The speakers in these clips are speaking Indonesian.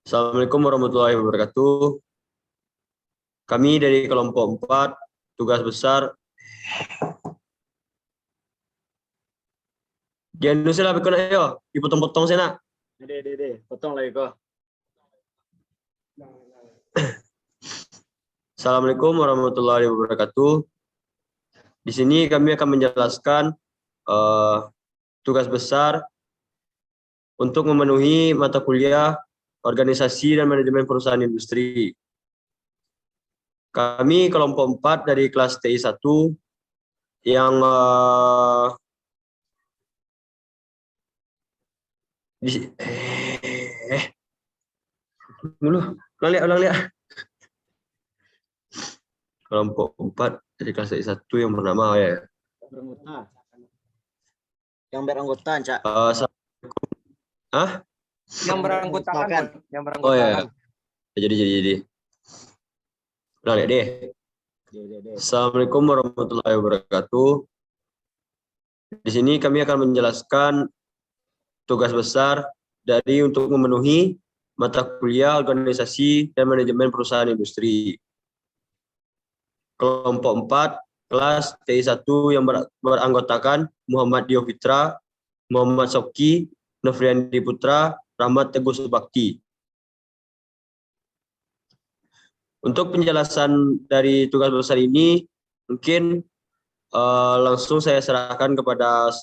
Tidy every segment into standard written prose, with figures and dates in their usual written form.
Assalamualaikum warahmatullahi wabarakatuh. Kami dari kelompok 4, tugas besar. Jangan sila pikun ayo, dipotong-potong sana. Dede, potong lagi kok. Assalamualaikum warahmatullahi wabarakatuh. Di sini kami akan menjelaskan tugas besar untuk memenuhi mata kuliah organisasi dan manajemen perusahaan industri. Kami kelompok 4 dari kelas TI 1 yang ulang lihat. Kelompok 4 dari kelas TI 1 yang bernama Yang beranggota, Cak. Yang beranggotakan. Oh ya. Jadi. Ulang lihat deh. Assalamualaikum warahmatullahi wabarakatuh. Di sini kami akan menjelaskan tugas besar dari untuk memenuhi mata kuliah organisasi dan manajemen perusahaan industri. Kelompok 4, kelas TI 1 yang beranggotakan Muhammad Dio Fitra, Muhammad Soki, Nofriandi Putra, Rahmat Teguh Subakti. Untuk penjelasan dari tugas besar ini, mungkin langsung saya serahkan kepada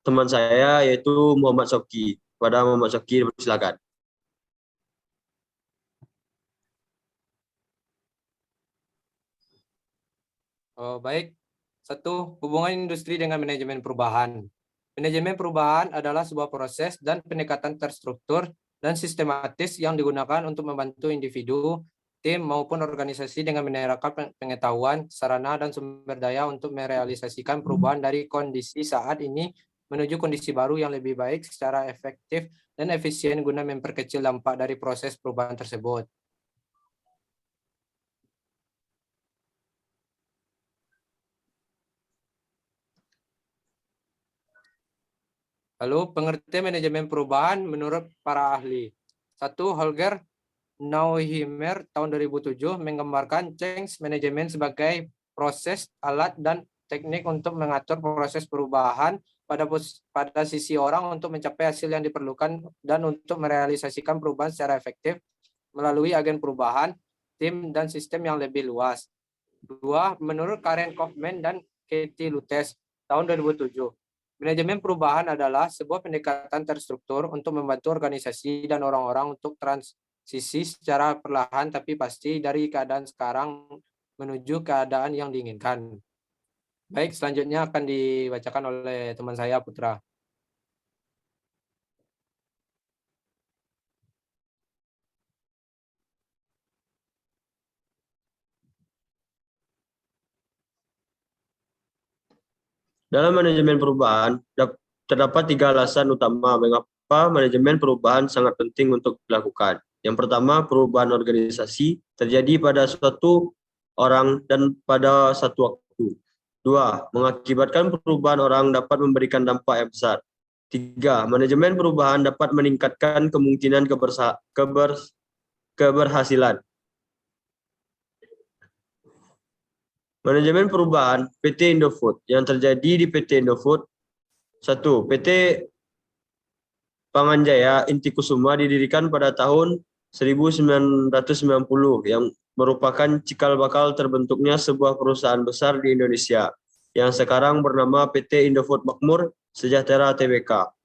teman saya, yaitu Muhammad Soki. Kepada Muhammad Soki, silakan. Baik. 1. Hubungan industri dengan manajemen perubahan. Manajemen perubahan adalah sebuah proses dan pendekatan terstruktur dan sistematis yang digunakan untuk membantu individu, tim, maupun organisasi dengan menerapkan pengetahuan, sarana, dan sumber daya untuk merealisasikan perubahan dari kondisi saat ini menuju kondisi baru yang lebih baik secara efektif dan efisien guna memperkecil dampak dari proses perubahan tersebut. Lalu, pengertian manajemen perubahan menurut para ahli. 1. Holger Neuheimer tahun 2007 menggambarkan change management sebagai proses, alat, dan teknik untuk mengatur proses perubahan pada sisi orang untuk mencapai hasil yang diperlukan dan untuk merealisasikan perubahan secara efektif melalui agen perubahan, tim, dan sistem yang lebih luas. 2. Menurut Karen Kaufman dan Katie Lutes tahun 2007, manajemen perubahan adalah sebuah pendekatan terstruktur untuk membantu organisasi dan orang-orang untuk transisi secara perlahan tapi pasti dari keadaan sekarang menuju keadaan yang diinginkan. Baik, selanjutnya akan dibacakan oleh teman saya, Putra. Dalam manajemen perubahan, terdapat 3 alasan utama mengapa manajemen perubahan sangat penting untuk dilakukan. Yang pertama, perubahan organisasi terjadi pada suatu orang dan pada satu waktu. 2. Mengakibatkan perubahan orang dapat memberikan dampak yang besar. 3. Manajemen perubahan dapat meningkatkan kemungkinan keberhasilan. Manajemen perubahan PT Indofood yang terjadi di PT Indofood. 1. PT Panganjaya Intikusuma didirikan pada tahun 1990 yang merupakan cikal bakal terbentuknya sebuah perusahaan besar di Indonesia yang sekarang bernama PT Indofood Makmur Sejahtera Tbk.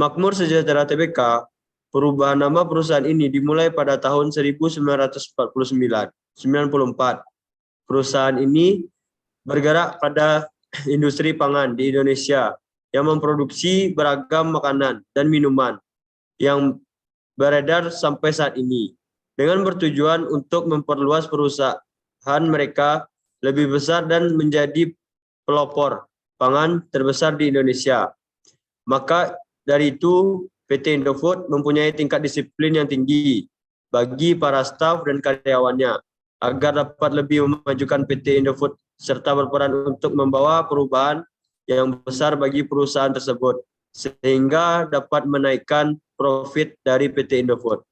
Makmur Sejahtera Tbk, perubahan nama perusahaan ini dimulai pada tahun 1994. Perusahaan ini bergerak pada industri pangan di Indonesia yang memproduksi beragam makanan dan minuman yang beredar sampai saat ini, dengan bertujuan untuk memperluas perusahaan mereka lebih besar dan menjadi pelopor pangan terbesar di Indonesia. Maka dari itu, PT Indofood mempunyai tingkat disiplin yang tinggi bagi para staf dan karyawannya, agar dapat lebih memajukan PT Indofood serta berperan untuk membawa perubahan yang besar bagi perusahaan tersebut, sehingga dapat menaikkan profit dari PT Indofood.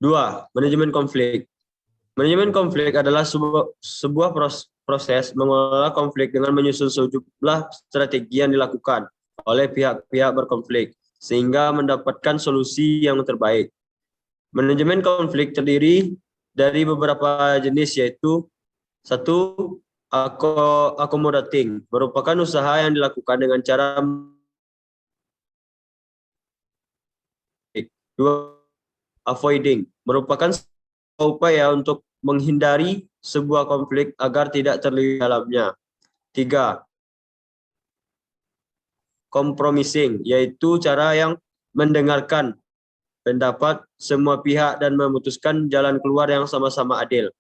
2. Manajemen konflik. Manajemen konflik adalah sebuah proses mengelola konflik dengan menyusun sejumlah strategi yang dilakukan oleh pihak-pihak berkonflik sehingga mendapatkan solusi yang terbaik. Manajemen konflik terdiri dari beberapa jenis, yaitu 1. Accommodating, merupakan usaha yang dilakukan dengan cara 2. Avoiding, merupakan upaya untuk menghindari sebuah konflik agar tidak terlibat dalamnya. 3. Compromising, yaitu cara yang mendengarkan pendapat semua pihak dan memutuskan jalan keluar yang sama-sama adil.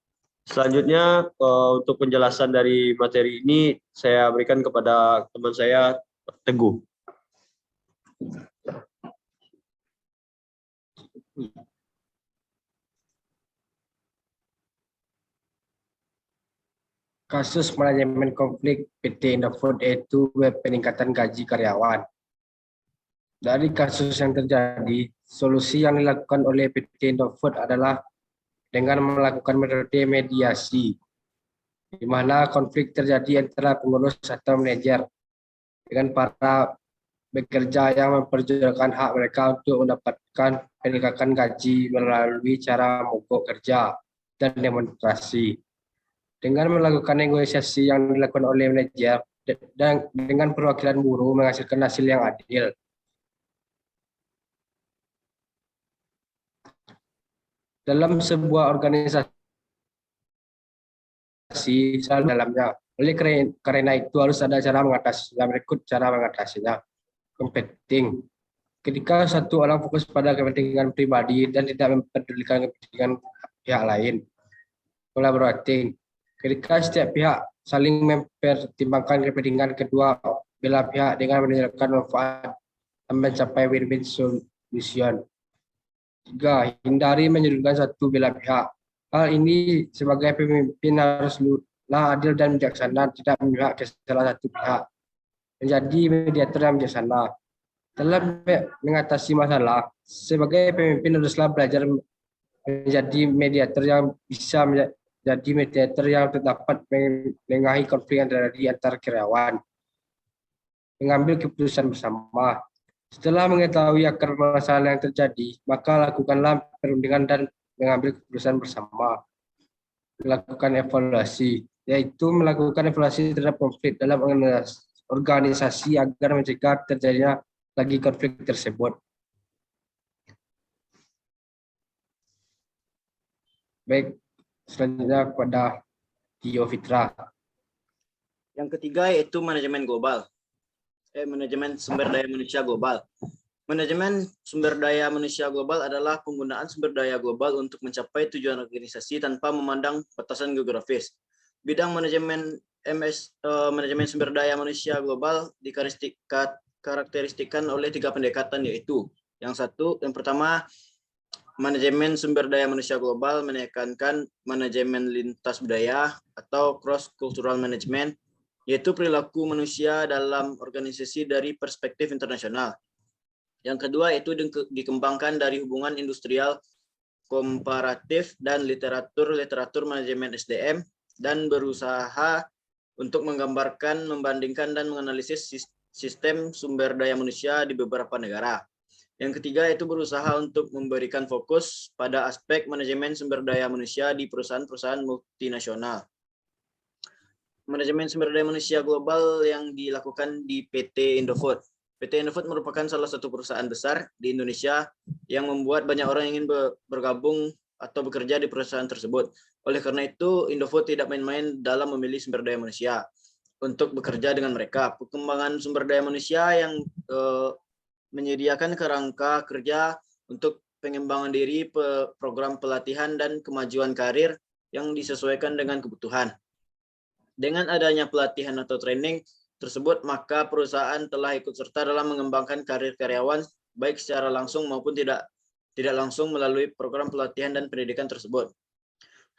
Selanjutnya, untuk penjelasan dari materi ini, saya berikan kepada teman saya, Teguh. Kasus manajemen konflik PT Indofood yaitu peningkatan gaji karyawan. Dari kasus yang terjadi, solusi yang dilakukan oleh PT Indofood adalah dengan melakukan metode mediasi, di mana konflik terjadi antara pengurus atau manajer dengan para pekerja yang memperjuangkan hak mereka untuk mendapatkan peningkatan gaji melalui cara mogok kerja dan demonstrasi. Dengan melakukan negosiasi yang dilakukan oleh manajer dan dengan perwakilan buruh menghasilkan hasil yang adil. Dalam sebuah organisasi selalu dalamnya. Oleh karena itu harus ada cara mengatasinya, berikut cara mengatasinya. Competing. Ketika satu orang fokus pada kepentingan pribadi dan tidak mempedulikan kepentingan pihak lain. Collaborating. Ketika setiap pihak saling mempertimbangkan kepentingan kedua belah pihak dengan menunjukkan manfaat dan mencapai win-win solution. 3. Hindari menyudutkan satu belah pihak. Hal ini sebagai pemimpin haruslah adil dan bijaksana, tidak memihak ke salah satu pihak. Menjadi mediator yang bijaksana. Dalam mengatasi masalah, sebagai pemimpin haruslah belajar menjadi mediator yang bisa menjadi mediator yang dapat menengahi konflik yang terjadi antar karyawan. Mengambil keputusan bersama. Setelah mengetahui akar masalah yang terjadi, maka lakukanlah perundingan dan mengambil keputusan bersama. Melakukan evaluasi, yaitu melakukan evaluasi terhadap konflik dalam organisasi agar mencegah terjadinya lagi konflik tersebut. Baik, selanjutnya kepada Tio Fitra. Yang ketiga yaitu manajemen global. Manajemen sumber daya manusia global. Manajemen sumber daya manusia global adalah penggunaan sumber daya global untuk mencapai tujuan organisasi tanpa memandang batasan geografis. Bidang manajemen manajemen sumber daya manusia global dikarakteristikan oleh 3 pendekatan, yaitu yang pertama, manajemen sumber daya manusia global menekankan manajemen lintas budaya atau cross cultural management, yaitu perilaku manusia dalam organisasi dari perspektif internasional. Yang kedua yaitu dikembangkan dari hubungan industrial komparatif dan literatur manajemen SDM, dan berusaha untuk menggambarkan, membandingkan, dan menganalisis sistem sumber daya manusia di beberapa negara. Yang ketiga yaitu berusaha untuk memberikan fokus pada aspek manajemen sumber daya manusia di perusahaan-perusahaan multinasional. Manajemen sumber daya manusia global yang dilakukan di PT Indofood. PT Indofood merupakan salah satu perusahaan besar di Indonesia yang membuat banyak orang yang ingin bergabung atau bekerja di perusahaan tersebut. Oleh karena itu, Indofood tidak main-main dalam memilih sumber daya manusia untuk bekerja dengan mereka. Perkembangan sumber daya manusia yang menyediakan kerangka kerja untuk pengembangan diri, program pelatihan, dan kemajuan karir yang disesuaikan dengan kebutuhan. Dengan adanya pelatihan atau training tersebut, maka perusahaan telah ikut serta dalam mengembangkan karir karyawan, baik secara langsung maupun tidak langsung melalui program pelatihan dan pendidikan tersebut.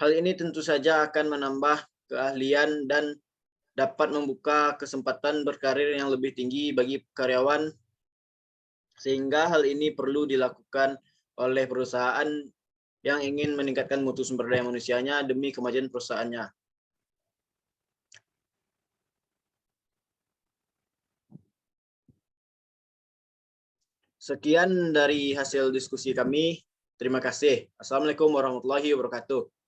Hal ini tentu saja akan menambah keahlian dan dapat membuka kesempatan berkarir yang lebih tinggi bagi karyawan, sehingga hal ini perlu dilakukan oleh perusahaan yang ingin meningkatkan mutu sumber daya manusianya demi kemajuan perusahaannya. Sekian dari hasil diskusi kami. Terima kasih. Assalamualaikum warahmatullahi wabarakatuh.